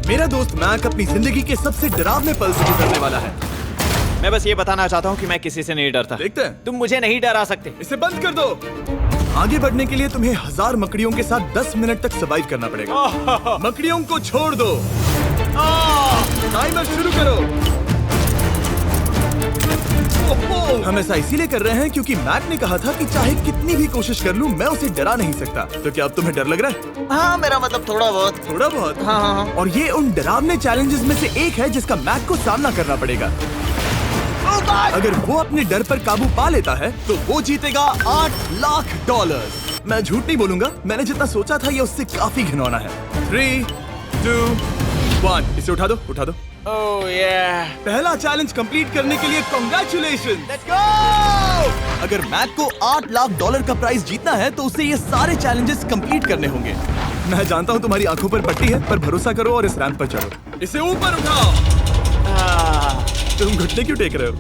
मेरा दोस्त मैक अपनी जिंदगी के सबसे डरावने पल से गुजरने वाला है। मैं बस ये बताना चाहता हूँ कि मैं किसी से नहीं डरता। देखते हैं। तुम मुझे नहीं डरा सकते। इसे बंद कर दो। आगे बढ़ने के लिए तुम्हें 1000 मकड़ियों के साथ 10 मिनट तक सर्वाइव करना पड़ेगा। मकड़ियों को छोड़ दो। टाइमर शुरू करो। हम ऐसा इसीलिए कर रहे हैं क्योंकि मैक ने कहा था कि चाहे कितनी भी कोशिश कर लूं, मैं उसे डरा नहीं सकता। तो क्या अब तुम्हें डर लग रहा है? हाँ, मेरा मतलब थोड़ा बहुत। थोड़ा बहुत? हाँ। और ये उन डरावने चैलेंजेस में से एक है जिसका मैक को सामना करना पड़ेगा। अगर वो अपने डर पर काबू पा लेता है तो वो जीतेगा $8 लाख। मैं झूठ नहीं बोलूंगा, मैंने जितना सोचा था ये उससे काफी घिनौना है। 3, 2, 1 इसे उठा दो, उठा दो। ओह yeah. पहला चैलेंज कंप्लीट करने के लिए कांग्रेचुलेशन। Let's go! अगर मैक को $8 लाख का प्राइज जीतना है तो उसे ये सारे चैलेंजेस कंप्लीट करने होंगे। मैं जानता हूँ तुम्हारी आंखों पर पट्टी है, पर भरोसा करो और इस रैंप पर चढ़ो। इसे ऊपर उठाओ। तुम घुटने क्यों टेक रहे हो?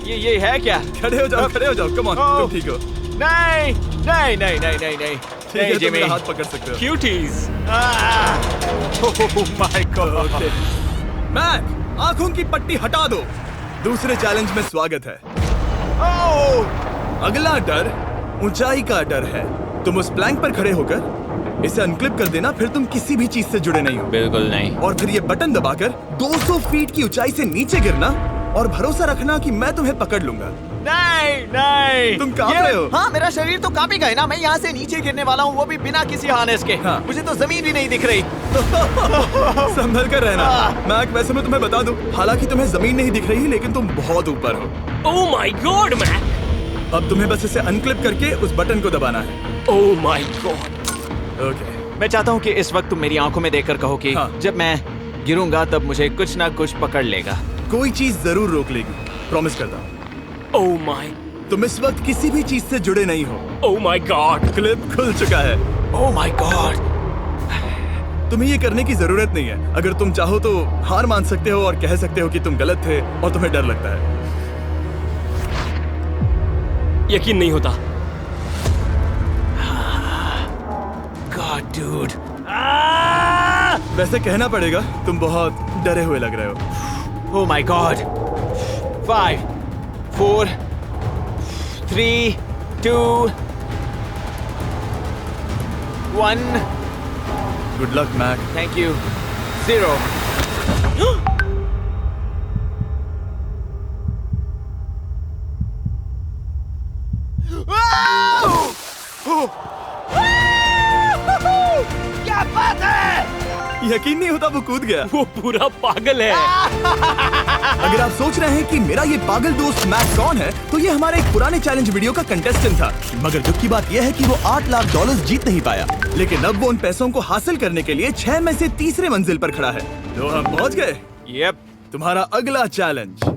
ये है क्या? खड़े हो जाओ, खड़े हो जाओ। कम ऑन, तुम ठीक हो? नहीं नहीं नहीं नहीं नहीं नहीं। ठीक है, तुम मेरा हाथ पकड़ सकते हो। Cuties. Oh my god. Mac, आंखों की पट्टी हटा दो। दूसरे चैलेंज में स्वागत है। अगला डर ऊंचाई का डर है। तुम उस प्लैंक पर खड़े होकर इसे अनक्लिप कर देना, फिर तुम किसी भी चीज से जुड़े नहीं हो। बिल्कुल नहीं। और फिर ये बटन दबाकर 200 फीट की ऊंचाई से नीचे गिरना और भरोसा रखना कि मैं तुम्हें पकड़ लूंगा। नहीं नहीं। तुम कांप रहे हो? हाँ, मेरा शरीर तो कांपेगा ही ना। मैं यहाँ से नीचे गिरने वाला हूँ, वो भी बिना किसी हार्नेस के। हाँ। मुझे तो जमीन भी नहीं दिख रही। संभल कर रहना। मैक, वैसे मैं तुम्हें बता दूं, हालांकि तुम्हें जमीन नहीं दिख रही, लेकिन तुम बहुत ऊपर हो। Oh my god Mac. अब तुम्हें बस इसे अनक्लिप करके उस बटन को दबाना है। ओह माय गॉड। ओके। मैं चाहता हूँ कि इस वक्त तुम मेरी आंखों में देखकर कहो कि हाँ। जब मैं गिरूंगा तब मुझे कुछ ना कुछ पकड़ लेगा। कोई चीज जरूर रोक लेगी, प्रॉमिस करता हूँ। Oh my. तुम इस वक्त किसी भी चीज से जुड़े नहीं हो। Oh my God. क्लिप खुल चुका है। ओह माय गॉड। तुम्हें ये करने की जरूरत नहीं है। अगर तुम चाहो तो हार मान सकते हो और कह सकते हो कि तुम गलत थे और तुम्हें डर लगता है। यकीन नहीं होता। God dude. वैसे कहना पड़ेगा, तुम बहुत डरे हुए लग रहे हो। Oh my god. 5, 4, 3, 2, 1। Good luck Mac. Thank you. 0। क्या बात है? यकीन नहीं होता वो कूद गया। वो पूरा पागल है। अगर आप सोच रहे हैं कि मेरा ये पागल दोस्त मैक कौन है, तो ये हमारे एक पुराने चैलेंज वीडियो का कंटेस्टेंट था। मगर दुख की बात यह है कि वो $8 लाख जीत नहीं पाया। लेकिन अब वो उन पैसों को हासिल करने के लिए 6 में से तीसरे मंजिल पर खड़ा है। तो हम पहुंच गए। यप। तुम्हारा अगला चैलेंज।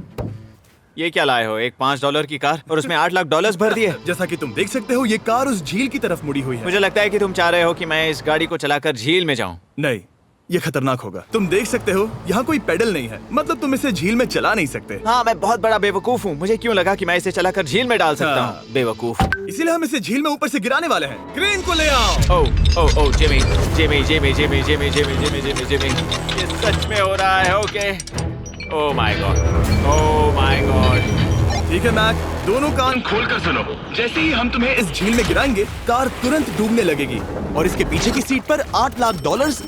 ये क्या लाए हो? एक $5 की कार और उसमें $8 लाख भर दिए। जैसा कि तुम देख सकते हो, ये कार उस झील की तरफ मुड़ी हुई है। मुझे लगता है कि तुम चाह रहे हो कि मैं इस गाड़ी को चलाकर झील में जाऊं। नहीं, ये खतरनाक होगा। तुम देख सकते हो, यहाँ कोई पेडल नहीं है, मतलब तुम इसे झील में चला नहीं सकते। हाँ, मैं बहुत बड़ा बेवकूफ हूँ। मुझे क्यों लगा कि मैं इसे चलाकर झील में डाल सकता हाँ। हूँ? बेवकूफ। इसीलिए हम इसे झील में ऊपर से गिराने वाले हैं। क्रेन को ले आओ। Oh Jimmy Jimmy Jimmy Jimmy Jimmy Jimmy Jimmy Jimmy Jimmy. ये सच में हो रहा है। Okay. Oh my god. Oh my god. ठीक है मैक, दोनों कान खोलकर सुनो। जैसे ही हम तुम्हें इस झील में गिराएंगे, कार तुरंत डूबने लगेगी और इसके पीछे की सीट पर $8 लाख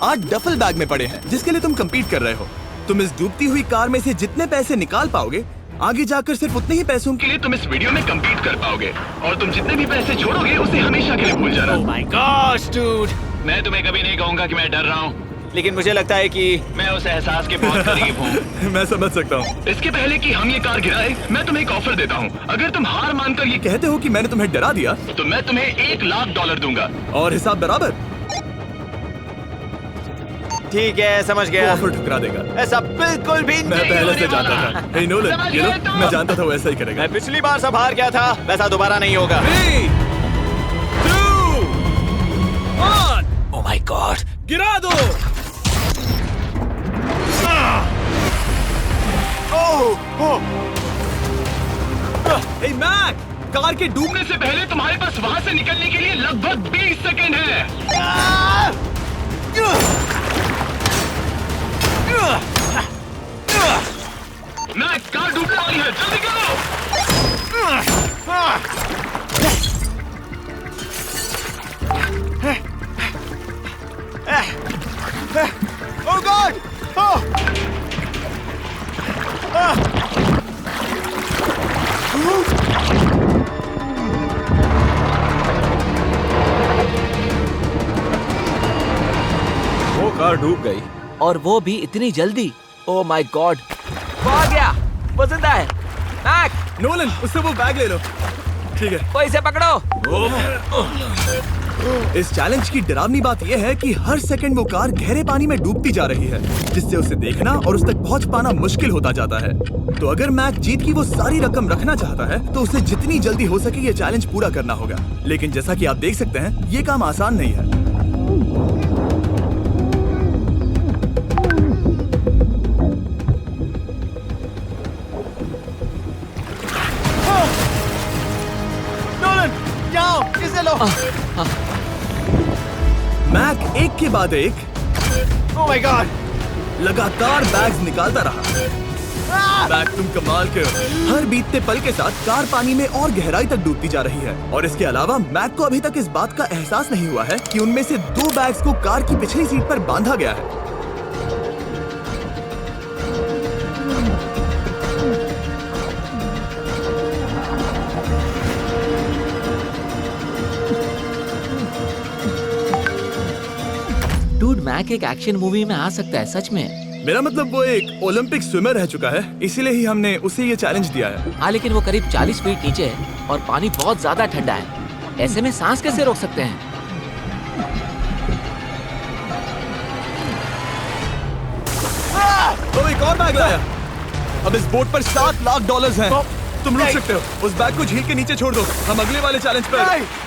8 डफल बैग में पड़े हैं, जिसके लिए तुम compete कर रहे हो। तुम इस डूबती हुई कार में से जितने पैसे निकाल पाओगे, आगे जाकर सिर्फ उतने ही पैसों के लिए तुम इस वीडियो में compete कर पाओगे। और तुम जितने भी पैसे छोड़ोगे, उसे हमेशा के लिए भूल जाना। ओह माय गॉड डूड। मैं तुम्हें कभी नहीं कहूंगा कि मैं डर रहा हूँ। लेकिन मुझे लगता है कि मैं उस एहसास के बहुत करीब हूँ। मैं समझ सकता हूँ। इसके पहले कि हम ये कार गिराए, मैं तुम्हें एक ऑफर देता हूँ। अगर तुम हार मानकर ये कहते हो कि मैंने तुम्हें डरा दिया, तो मैं तुम्हें $1 लाख दूंगा। और हिसाब बराबर। ठीक है, समझ वो गया। ऑफर ठुकरा देगा। ऐसा बिल्कुल भी मैं नहीं पहले होने से जानता वाला। था। हे नोलन, समझ ये लो, गए तुम? मैं जानता था वो ऐसा ही करेगा। मैं पिछली बार सब हार गया था, वैसा दोबारा नहीं होगा। 3, 2, 1 ओह माय गॉड। गिरा दो। हे मैक, कार के डूबने से पहले तुम्हारे पास वहाँ से निकलने के लिए लगभग 20 सेकंड है। कार डूब गई। और वो भी इतनी जल्दी। ओह माय गॉड। वो आ गया, वो जिंदा है। मैक, नोलन, उससे वो बैग ले लो। ठीक है। वो इसे पकड़ो। इस चैलेंज की डरावनी बात यह है कि हर सेकंड वो कार गहरे पानी में डूबती जा रही है, जिससे उसे देखना और उस तक पहुंच पाना मुश्किल होता जाता है। तो अगर मैक जीत की वो सारी रकम रखना चाहता है तो उसे जितनी जल्दी हो सके ये चैलेंज पूरा करना होगा। लेकिन जैसा कि आप देख सकते हैं, ये काम आसान नहीं है। नोलन, जाओ, इसे लो। मैक एक के बाद एक ओह माय गॉड। लगातार बैग्स निकालता रहा। मैक, तुम कमाल के हो। हर बीतते पल के साथ कार पानी में और गहराई तक डूबती जा रही है। और इसके अलावा मैक को अभी तक इस बात का एहसास नहीं हुआ है कि उनमें से 2 बैग्स को कार की पिछली सीट पर बांधा गया है। डूड, मैक एक एक्शन मूवी में आ सकता है, सच में। मेरा मतलब वो एक ओलंपिक स्विमर रह चुका है, इसीलिए ही हमने उसे ये चैलेंज दिया है। हाँ, लेकिन वो करीब 40 फीट नीचे है और पानी बहुत ज्यादा ठंडा है। ऐसे में सांस कैसे रोक सकते हैं? तो एक और बैग लाया। अब इस बोट पर $7 लाख हैं। तुम रुक सकते हो। उस बैग को झील के नीचे छोड़ दो। हम अगले वाले चैलेंज पर।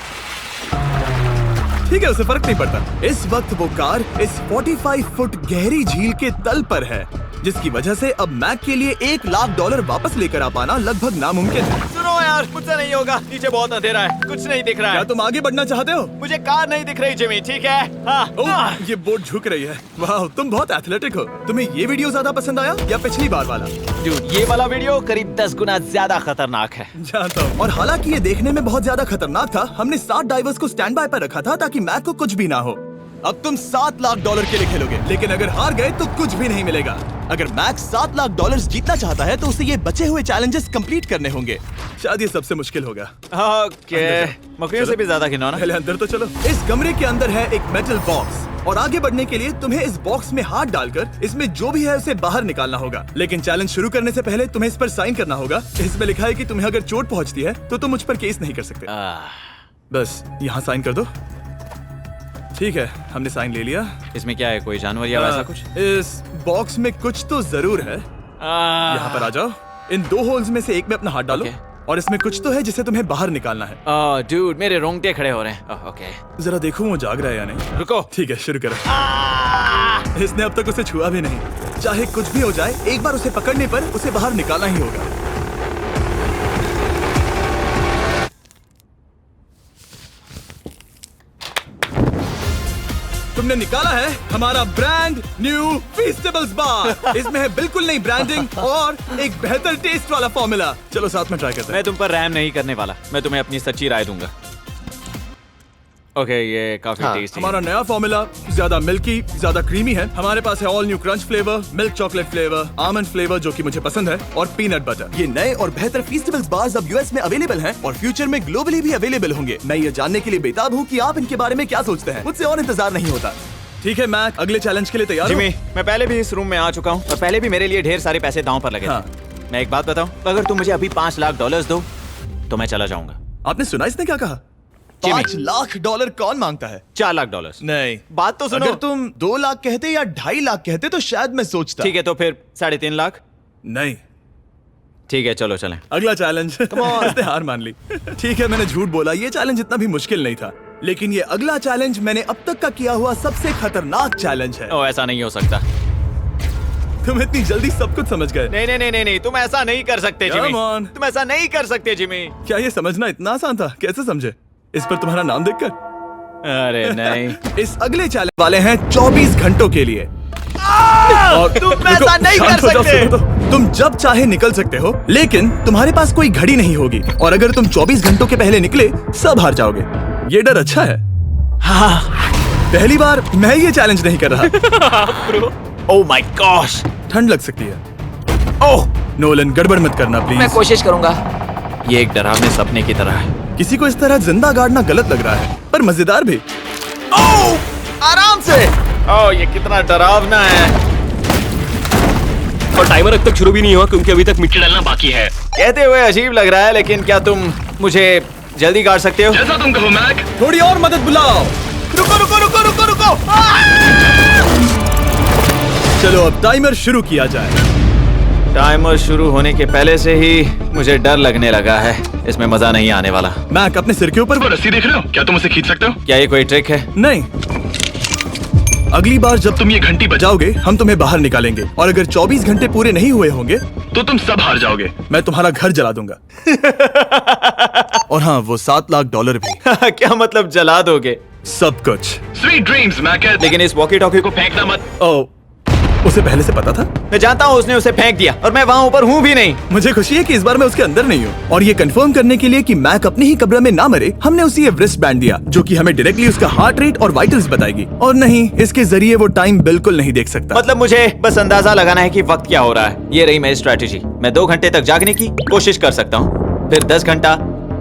ठीक है, उसे फर्क नहीं पड़ता। इस वक्त वो कार इस 45 फुट गहरी झील के तल पर है, जिसकी वजह से अब मैक के लिए $1 लाख वापस लेकर आ पाना लगभग नामुमकिन है। सुनो यार, मुझसे नहीं होगा। नीचे बहुत अंधेरा है, कुछ नहीं दिख रहा क्या है। तुम आगे बढ़ना चाहते हो? मुझे कार नहीं दिख रही जिमी, ठीक है? हाँ। ओह, ये बोट झुक रही है। वाह, तुम बहुत एथलेटिक हो। तुम्हें ये वीडियो ज्यादा पसंद आया या पिछली बार वाला? Dude, ये वाला वीडियो करीब 10 गुना ज्यादा खतरनाक है। जानता हूँ। और हालांकि ये देखने में बहुत ज्यादा खतरनाक था, हमने 7 डाइवर्स को स्टैंड बाय पर रखा था ताकि मैक को कुछ भी ना हो। अब तुम $7 लाख के लिए खेलोगे, लेकिन अगर हार गए तो कुछ भी नहीं मिलेगा। अगर मैक $7 लाख जीतना चाहता है तो उसे ये बचे हुए चैलेंजेस कंप्लीट करने होंगे। शायद ये सबसे मुश्किल होगा। ओके, मकड़ियों से भी ज्यादा गिनो ना। पहले अंदर तो चलो। इस कमरे के अंदर है एक मेटल बॉक्स और आगे बढ़ने के लिए तुम्हें इस बॉक्स में हाथ डालकर इसमें जो भी है उसे बाहर निकालना होगा। लेकिन चैलेंज शुरू करने से पहले तुम्हें इस पर साइन करना होगा। इसमें लिखा है कि तुम्हें अगर चोट पहुंचती है तो तुम मुझ पर केस नहीं कर सकते। बस यहाँ साइन कर दो। ठीक है, हमने साइन ले लिया। इसमें क्या है, कोई जानवर या वैसा कुछ? इस बॉक्स में कुछ तो जरूर है। यहाँ पर आ जाओ। इन 2 होल्स में से एक में अपना हाथ डालो। और इसमें कुछ तो है जिसे तुम्हें बाहर निकालना है। डूड, मेरे रोंगटे खड़े हो रहे हैं। ओके, जरा देखो वो जाग रहा है या नहीं। रुको। ठीक है, शुरू करो। इसने अब तक उसे छुआ भी नहीं। चाहे कुछ भी हो जाए, एक बार उसे पकड़ने पर उसे बाहर निकालना ही होगा। तुमने निकाला है हमारा ब्रांड न्यू फीस्टेबल्स बार। इसमें है बिल्कुल नई ब्रांडिंग और एक बेहतर टेस्ट वाला फॉर्मूला। चलो साथ में ट्राई करते हैं। मैं तुम पर रैम नहीं करने वाला, मैं तुम्हें अपनी सच्ची राय दूंगा। ओके, ये काफी टेस्टी। हमारा नया फॉर्मूला ज्यादा मिल्की, ज्यादा क्रीमी है। हमारे पास है all new crunch flavour, milk chocolate flavour, almond flavour जो कि मुझे पसंद है, और पीनट बटर। ये नए और बेहतर फीस्टेबल्स बार्स अब यूएस में अवेलेबल हैं और फ्यूचर में ग्लोबली भी अवेलेबल होंगे। मैं ये जानने के लिए बेताब हूँ कि आप इनके बारे में क्या सोचते हैं। मुझसे और इंतजार नहीं होता। ठीक है मैक, अगले चैलेंज के लिए तैयार हो? जिमी, मैं पहले भी इस रूम में आ चुका हूँ और पहले भी मेरे लिए ढेर सारे पैसे दांव पर लगे थे। मैं एक बात बताऊं, अगर तुम मुझे अभी $5 लाख दो तो मैं चला जाऊंगा। आपने सुना इसने क्या कहा? $5 लाख कौन मांगता है? $4 लाख। नहीं, बात तो सुनो। अगर तुम 2 लाख कहते या 2.5 लाख कहते तो शायद मैं सोचता। ठीक है, तो फिर 3.5 लाख। नहीं, ठीक है, चलो चलें। अगला चैलेंज। इसने हार मान ली। ठीक है, मैंने झूठ बोला। ये चैलेंज इतना भी मुश्किल नहीं था, लेकिन ये अगला चैलेंज मैंने अब तक का किया हुआ सबसे खतरनाक चैलेंज है। ओह, ऐसा नहीं हो सकता। तुम इतनी जल्दी सब कुछ समझ गए। नहीं नहीं नहीं नहीं, तुम ऐसा नहीं कर सकते जिमी। Come on. तुम ऐसा नहीं कर सकते जिमी। क्या ये समझना इतना आसान था? कैसे समझे? इस पर तुम्हारा नाम देखकर? अरे नहीं। इस अगले चैलेंज वाले हैं 24 घंटों के लिए। और तुम ऐसा नहीं कर सकते। तुम जब चाहे निकल सकते हो, लेकिन तुम्हारे पास कोई घड़ी नहीं होगी। और अगर तुम 24 घंटों के पहले निकले, सब हार जाओगे। ये डर अच्छा है। हाँ, पहली बार मैं ये चैलेंज नहीं कर रहा। ओह माय गॉश, ठंड लग सकती है। ओह नोलन, गड़बड़ मत करना प्लीज। मैं कोशिश करूंगा। ये एक डरावने सपने की तरह है। किसी को इस तरह जिंदा गाड़ना गलत लग रहा है, पर मजेदार भी। आराम से। ओह ये कितना डरावना है। और टाइमर अब तक शुरू भी नहीं हुआ क्योंकि अभी तक मिट्टी डलना बाकी है। कहते हुए अजीब लग रहा है, लेकिन क्या तुम मुझे जल्दी काट सकते हो? जैसा तुम कहो मैक। थोड़ी और मदद बुलाओ। रुको रुको रुको रुको रुको। चलो अब टाइमर शुरू किया जाए। टाइमर शुरू होने के पहले से ही मुझे डर लगने लगा है। इसमें मजा नहीं आने वाला। मैक अपने सिर के ऊपर वो रस्सी देख रहे हो? क्या तुम उसे खींच सकते हो? क्या ये कोई ट्रिक है? नहीं। अगली बार जब तुम ये घंटी बजाओगे हम तुम्हें बाहर निकालेंगे और अगर 24 घंटे पूरे नहीं हुए होंगे तो तुम सब हार जाओगे। मैं तुम्हारा घर जला दूंगा। और हाँ वो $7 लाख भी। क्या मतलब जला दोगे? सब कुछ। Sweet dreams Mac. लेकिन इस वॉकी टॉकी को फेंकना मत। ओ, उसे पहले से पता था? मैं जानता हूँ उसने उसे फेंक दिया और मैं वहाँ ऊपर हूँ भी नहीं। मुझे खुशी है कि इस बार मैं उसके अंदर नहीं हूँ। और ये कंफर्म करने के लिए कि मैक अपनी ही कब्र में ना मरे, हमने उसे ये रिस्ट बैंड दिया जो कि हमें डायरेक्टली उसका हार्ट रेट और वाइटल्स बताएगी। और नहीं, इसके जरिए वो टाइम बिल्कुल नहीं देख सकता। मतलब मुझे बस अंदाजा लगाना है कि वक्त क्या हो रहा है। ये रही मेरी स्ट्रेटेजी। मैं 2 घंटे तक जागने की कोशिश कर सकता हूँ, फिर 10 घंटा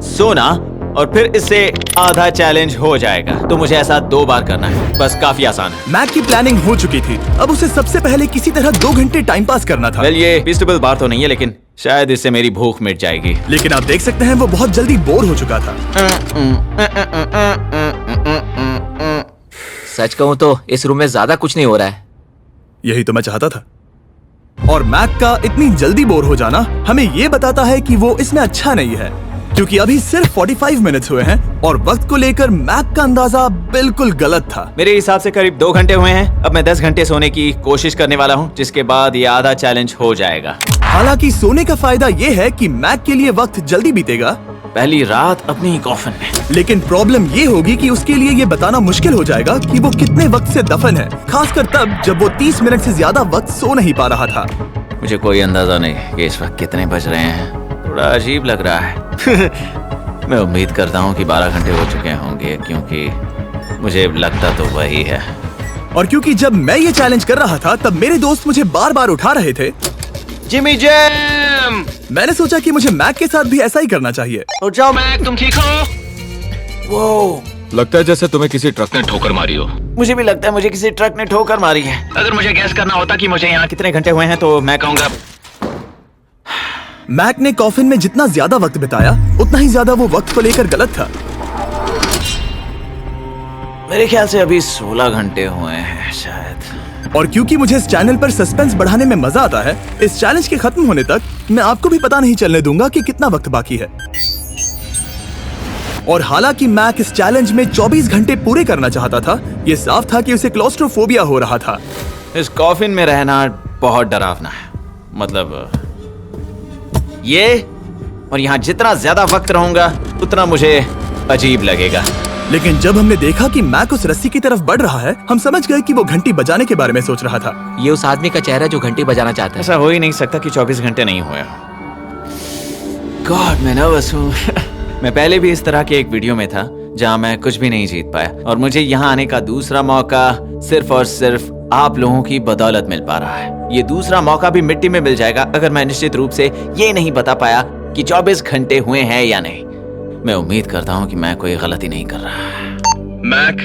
सोना और फिर इससे आधा चैलेंज हो जाएगा। तो मुझे ऐसा 2 बार करना है, बस काफी आसान है। मैक की प्लानिंग हो चुकी थी, अब उसे सबसे पहले किसी तरह 2 घंटे टाइम पास करना था। वेल ये फीस्टेबल बार तो नहीं है, लेकिन शायद इससे मेरी भूख मिट जाएगी। लेकिन आप देख सकते हैं वो बहुत जल्दी बोर हो चुका था। सच कहूँ तो इस रूम में ज्यादा कुछ नहीं हो रहा है। यही तो मैं चाहता था। और मैक का इतनी जल्दी बोर हो जाना हमें ये बताता है कि वो इसमें अच्छा नहीं है, क्योंकि अभी सिर्फ 45 मिनट्स हुए हैं और वक्त को लेकर मैक का अंदाजा बिल्कुल गलत था। मेरे हिसाब से करीब 2 घंटे हुए हैं। अब मैं 10 घंटे सोने की कोशिश करने वाला हूँ, जिसके बाद ये आधा चैलेंज हो जाएगा। हालांकि सोने का फायदा ये है कि मैक के लिए वक्त जल्दी बीतेगा, पहली रात अपनी ही कॉफिन में। लेकिन प्रॉब्लम ये होगी कि उसके लिए ये बताना मुश्किल हो जाएगा कि वो कितने वक्त से दफन है, खासकर तब जब वो 30 मिनट से ज्यादा वक्त सो नहीं पा रहा था। मुझे कोई अंदाजा नहीं कि इस वक्त कितने बज रहे हैं। थोड़ा अजीब लग रहा है। मैं उम्मीद करता हूँ कि 12 घंटे हो चुके होंगे, क्योंकि मुझे लगता तो वही है। और क्योंकि जब मैं ये चैलेंज कर रहा था तब मेरे दोस्त मुझे बार बार उठा रहे थे। Jimmy jam! मैंने सोचा कि मुझे मैक के साथ भी ऐसा ही करना चाहिए। उठ जाओ मैक तुम ठीक हो? वो लगता है जैसे तुम्हें किसी ट्रक ने ठोकर मारी हो। मुझे भी लगता है मुझे किसी ट्रक ने ठोकर मारी है। अगर मुझे गैस करना होता कि मुझे यहाँ कितने घंटे हुए हैं तो मैं कहूँगा मैक ने कॉफिन में जितना ज्यादा वक्त बिताया उतना ही ज्यादा वो वक्त को लेकर गलत था। मेरे ख्याल से अभी 16 घंटे हुए हैं शायद। और क्योंकि मुझे इस चैनल पर सस्पेंस बढ़ाने में मजा आता है, इस चैलेंज के खत्म होने तक मैं आपको भी पता नहीं चलने दूंगा कि कितना वक्त बाकी है। और हालांकि मैक इस चैलेंज में 24 घंटे पूरे करना चाहता था, ये साफ था कि उसे क्लॉस्ट्रोफोबिया हो रहा था। इस कॉफिन में रहना बहुत डरावना है। मतलब ये, और यहाँ जितना ज्यादा वक्त रहूंगा उतना मुझे अजीब लगेगा। लेकिन जब हमने देखा कि मैक उस रस्सी की तरफ बढ़ रहा है, हम समझ गए कि वो घंटी बजाने के बारे में सोच रहा था। ये उस आदमी का चेहरा जो घंटी बजाना चाहता है। ऐसा हो ही नहीं सकता कि 24 घंटे नहीं हुए। गॉड मैं नर्वस हूँ। मैं पहले भी इस तरह के एक वीडियो में था जहाँ मैं कुछ भी नहीं जीत पाया, और मुझे यहाँ आने का दूसरा मौका सिर्फ और सिर्फ आप लोगों की बदौलत मिल पा रहा है। ये दूसरा मौका भी मिट्टी में मिल जाएगा अगर मैं निश्चित रूप से ये नहीं बता पाया कि 24 घंटे हुए हैं या नहीं। मैं उम्मीद करता हूँ कि मैं कोई गलती नहीं कर रहा। मैक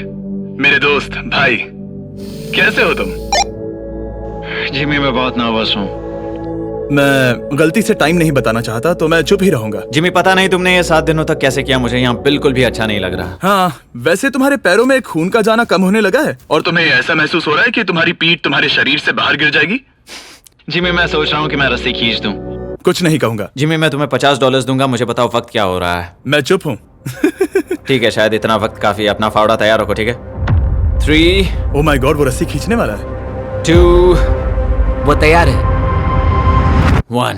मेरे दोस्त भाई, कैसे हो तुम? जिमी मैं बहुत नर्वस हूँ। मैं गलती से टाइम नहीं बताना चाहता तो मैं चुप ही रहूंगा। जिमी पता नहीं तुमने ये 7 दिनों तक कैसे किया, मुझे यहाँ बिल्कुल भी अच्छा नहीं लग रहा। हाँ, वैसे तुम्हारे पैरों में खून का जाना कम होने लगा है। और तुम्हें ऐसा महसूस हो रहा है कि तुम्हारी पीठ तुम्हारे शरीर से बाहर गिर जाएगी? जिमी मैं सोच रहा हूँ कि मैं रस्सी खींच दूं। कुछ नहीं कहूंगा। जिमी मैं तुम्हें $50 दूंगा, मुझे बताओ वक्त क्या हो रहा है। मैं चुप हूँ। ठीक है, शायद इतना वक्त काफी। अपना फावड़ा तैयार रखो, ठीक है? 3 ओह माय गॉड, वो रस्सी खींचने वाला है। 2 वो तैयार है। 1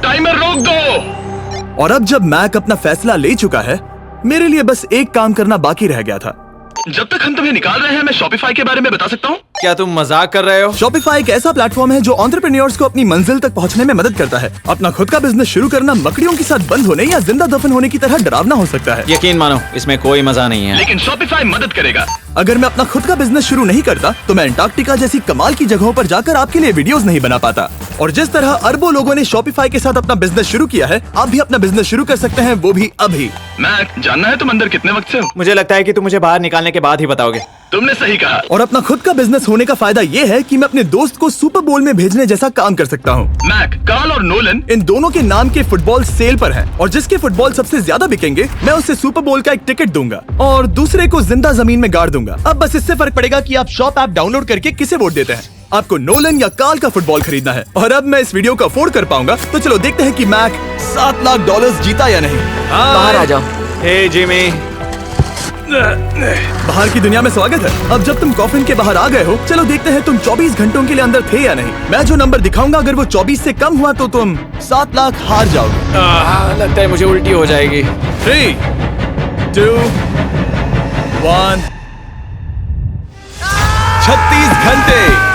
टाइमर रोक दो। और अब जब मैक अपना फैसला ले चुका है, मेरे लिए बस एक काम करना बाकी रह गया था। जब तक हम तुम्हें निकाल रहे हैं, मैं शॉपिफाई के बारे में बता सकता हूँ। क्या तुम मजाक कर रहे हो? शॉपिफाई एक ऐसा प्लेटफॉर्म है जो एंटरप्रेन्योर्स को अपनी मंजिल तक पहुंचने में मदद करता है। अपना खुद का बिजनेस शुरू करना मकड़ियों के साथ बंद होने या जिंदा दफन होने की तरह डरावना हो सकता है। यकीन मानो इसमें कोई मजा नहीं है। लेकिन शॉपिफाई मदद करेगा। अगर मैं अपना खुद का बिजनेस शुरू नहीं करता तो मैं अंटार्कटिका जैसी कमाल की जगहों पर जाकर आपके लिए वीडियोस नहीं बना पाता। और जिस तरह अरबों लोगों ने शॉपिफाई के साथ अपना बिजनेस शुरू किया है, आप भी अपना बिजनेस शुरू कर सकते हैं, वो भी अभी। मैक जानना है तुम अंदर कितने वक्त से हो? मुझे लगता है कि तुम मुझे बाहर निकालने के बाद ही बताओगे। तुमने सही कहा। और अपना खुद का बिजनेस होने का फायदा ये है कि मैं अपने दोस्त को सुपर बोल में भेजने जैसा काम कर सकता हूँ। मैक, कार्ल और नोलन इन दोनों के नाम के फुटबॉल सेल पर हैं और जिसके फुटबॉल सबसे ज्यादा बिकेंगे मैं उसे सुपर बोल का एक टिकट दूंगा और दूसरे को जिंदा जमीन में गाड़ दूंगा। अब बस इससे फर्क पड़ेगा कि आप शॉप ऐप डाउनलोड करके किसे वोट देते हैं। आपको नोलन या कार्ल का फुटबॉल खरीदना है और अब मैं इस वीडियो को अफोर्ड कर पाऊंगा, तो चलो देखते हैं कि मैक $7 लाख जीता या नहीं। बाहर आ जाओ। हे जिमी, बाहर की दुनिया में स्वागत है। अब जब तुम कॉफिन के बाहर आ गए हो, चलो देखते हैं तुम 24 घंटों के लिए अंदर थे या नहीं। मैं जो नंबर दिखाऊंगा अगर वो 24 से कम हुआ तो तुम 7 लाख हार जाओगे। लगता है मुझे उल्टी हो जाएगी। 3, 2, 1। 36 घंटे।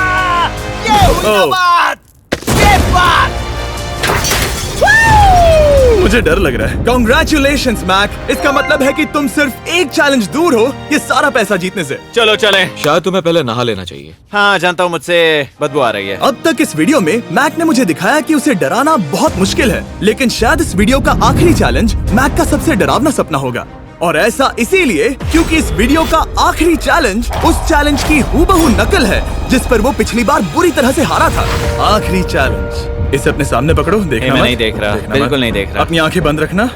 मुझे डर लग रहा है। Congratulations, Mac. इसका मतलब है कि तुम सिर्फ एक चैलेंज दूर हो ये सारा पैसा जीतने से। चलो चलें। शायद तुम्हें पहले नहा लेना चाहिए। हाँ जानता हूँ, मुझसे बदबू आ रही है। अब तक इस वीडियो में मैक ने मुझे दिखाया कि उसे डराना बहुत मुश्किल है, लेकिन शायद इस वीडियो का आखिरी चैलेंज मैक का सबसे डरावना सपना होगा। और ऐसा इसीलिए क्योंकि इस वीडियो का आखिरी चैलेंज उस चैलेंज की हूबहू नकल है जिस पर वो पिछली बार बुरी तरह से हारा था। आखिरी चैलेंज। इसे अपने सामने पकड़ो, देखना मैं मत। नहीं देख रहा, देखना बिल्कुल मत। नहीं देख रहा। अपनी आंखें बंद रखना,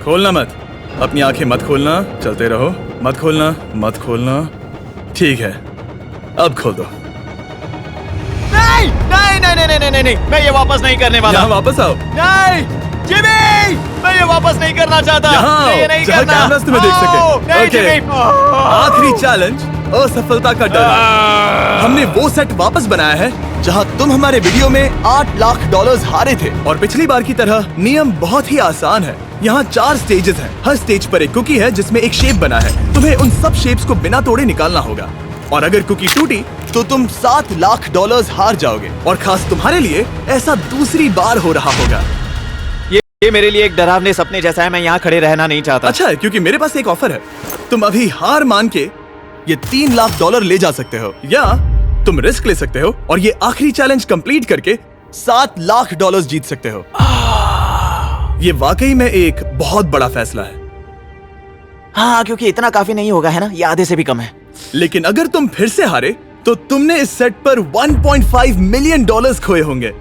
खोलना मत। अपनी आंखें मत खोलना, चलते रहो। मत खोलना, मत खोलना। ठीक है, अब खोल दो। नहीं नहीं नहीं नहीं नहीं नहीं, मैं ये वापस नहीं करने वाला। यहाँ वापस आओ। नहीं जिमी, मैं ये वापस नहीं करना चाहता। यहाँ मैं ये नहीं जहाँ करना। कैमरास तुम्हें देख सके। नहीं, ओके। जिमी। आखिरी चैलेंज असफलता का डर। हमने वो सेट वापस बनाया है जहां तुम हमारे वीडियो में $8 लाख हारे थे और पिछली बार की तरह नियम बहुत ही आसान है। यहाँ 4 स्टेजेस हैं। हर स्टेज पर एक कुकी है जिसमें एक शेप बना है। तुम्हें उन सब शेप्स को बिना तोड़े निकालना होगा और अगर कुकी टूटी तो तुम $7 लाख हार जाओगे। और खास तुम्हारे लिए ऐसा दूसरी बार हो रहा होगा। ये मेरे लिए एक डरावने सपने जैसा है। मैं यहाँ खड़े रहना नहीं चाहता। अच्छा है क्योंकि मेरे पास एक ऑफर है। तुम अभी हार मान के ये $3 लाख ले जा सकते हो या तुम रिस्क ले सकते हो और ये आखिरी चैलेंज कंप्लीट करके $7 लाख जीत सकते हो। ये वाकई में एक बहुत बड़ा फैसला है। हाँ, क्योंकि इतना काफी नहीं होगा, है ना? ये आधे से भी कम है। लेकिन अगर तुम फिर से हारे तो तुमने इस सेट पर $1.5 मिलियन खोए होंगे।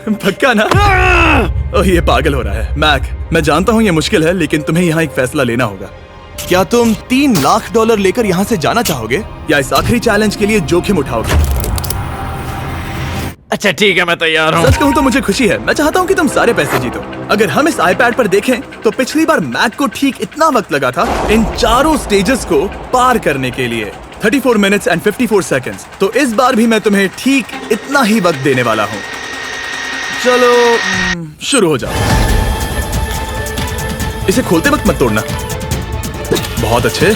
पक्का ना? ओह, ये पागल हो रहा है। मैक, मैं जानता हूँ ये मुश्किल है, लेकिन तुम्हें यहाँ एक फैसला लेना होगा। क्या तुम $3 लाख लेकर यहाँ से जाना चाहोगे या इस आखिरी चैलेंज के लिए जोखिम उठाओगे? अच्छा ठीक है, मैं तैयार हूँ। सच कहूँ तो मुझे खुशी है। मैं चाहता हूँ कि तुम सारे पैसे जीतो। अगर हम इस iPad पर देखें तो पिछली बार मैक को ठीक इतना वक्त लगा था इन चारों स्टेजेस को पार करने के लिए, 34 मिनट्स एंड 54 सेकंड्स। तो इस बार भी मैं तुम्हें ठीक इतना ही वक्त देने वाला हूँ। चलो शुरू हो जाओ। इसे खोलते वक्त मत तोड़ना। बहुत अच्छे।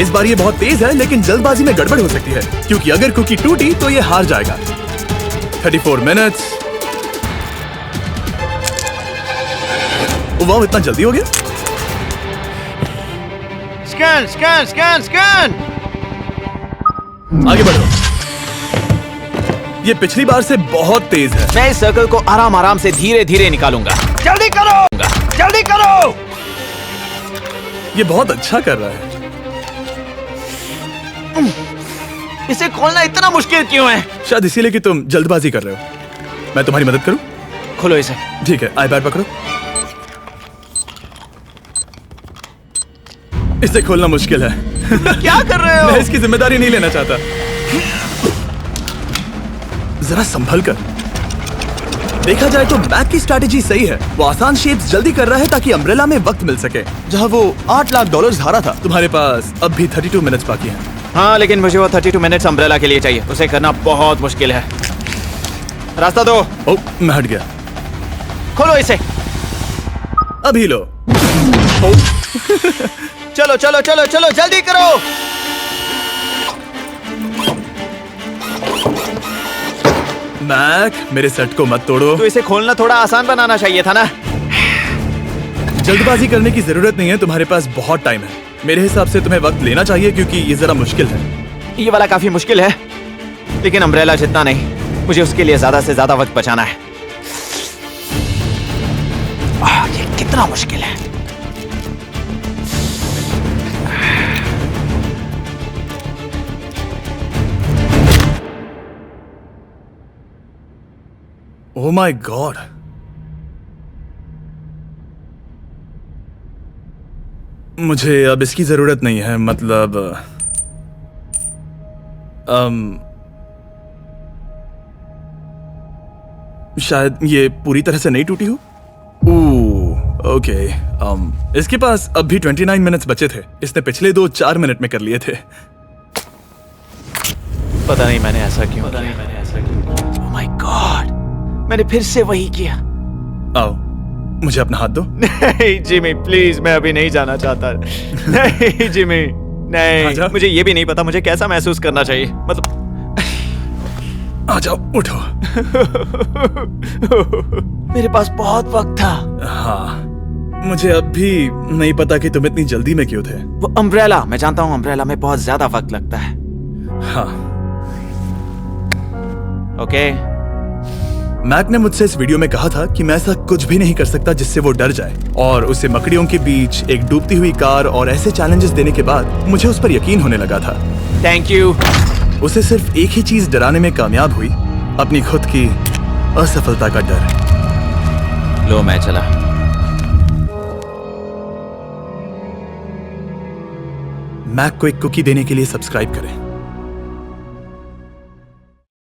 इस बार ये बहुत तेज है, लेकिन जल्दबाजी में गड़बड़ हो सकती है क्योंकि अगर कुकी टूटी तो ये हार जाएगा। 34 मिनट्स। वाह, इतना जल्दी हो गया। Scan scan scan scan. आगे बढ़ो। ये पिछली बार से बहुत तेज है। मैं इस सर्कल को आराम आराम से धीरे धीरे निकालूंगा। जल्दी करो, जल्दी करो। ये बहुत अच्छा कर रहा है। इसे खोलना इतना मुश्किल क्यों है? शायद इसीलिए कि तुम जल्दबाजी कर रहे हो। मैं तुम्हारी मदद करूं? खोलो इसे। ठीक है, iPad पकड़ो। इसे खोलना मुश्किल है। क्या कर रहे हो? मैं इसकी जिम्मेदारी नहीं लेना चाहता। जरा संभल कर। देखा जाए तो मैक की स्ट्रैटेजी सही है। वो आसान शेप्स जल्दी कर रहा है ताकि अम्ब्रेला में वक्त मिल सके। जहां वो $8 लाख हारा था, तुम्हारे पास अब भी 32 मिनट्स बाकी हैं। हाँ, लेकिन मुझे वो 32 मिनट्स अम्ब्रेला के लिए चाहिए। उसे करना बहुत मुश्किल है। रास्ता दो। ओह, मैं हट गया। खोलो इसे। अभी लो। चलो चलो चलो चलो, जल्दी करो। मैक, मेरे सेट को मत तोड़ो। तो इसे खोलना थोड़ा आसान बनाना चाहिए था ना। जल्दबाजी करने की जरूरत नहीं है, तुम्हारे पास बहुत टाइम है। मेरे हिसाब से तुम्हें वक्त लेना चाहिए क्योंकि ये जरा मुश्किल है। ये वाला काफी मुश्किल है, लेकिन अम्ब्रेला जितना नहीं। मुझे उसके लिए ज्यादा से ज्यादा वक्त बचाना है। ये कितना मुश्किल है। ओह माय गॉड। मुझे अब इसकी जरूरत नहीं है, मतलब शायद ये पूरी तरह से नहीं टूटी हो। ओके, इसके पास अब भी 29 मिनट्स बचे थे। इसने पिछले 4 मिनट में कर लिए थे। पता नहीं मैंने ऐसा क्यों किया। ओह माय गॉड, मैंने फिर से वही किया। आओ, मुझे अपना हाथ दो। नहीं जिमी प्लीज, मैं अभी नहीं जाना चाहता। नहीं जिमी, नहीं, आजा। मुझे ये भी नहीं पता मुझे कैसा महसूस करना चाहिए, मतलब आ जाओ, उठो। मेरे पास बहुत वक्त था। हाँ, मुझे अब भी नहीं पता कि तुम इतनी जल्दी में क्यों थे। वो अम्ब्रेला, मैं जानता हूँ अम्ब्रेला में बहुत ज्यादा वक्त लगता है। हाँ, ओके मैक ने मुझसे इस वीडियो में कहा था कि मैं ऐसा कुछ भी नहीं कर सकता जिससे वो डर जाए, और उसे मकड़ियों के बीच एक डूबती हुई कार और ऐसे चैलेंजेस देने के बाद मुझे उस पर यकीन होने लगा था। Thank you. उसे सिर्फ एक ही चीज डराने में कामयाब हुई, अपनी खुद की असफलता का डर। लो मैं चला। मैक को एक कुकी देने के लिए सब्सक्राइब करें।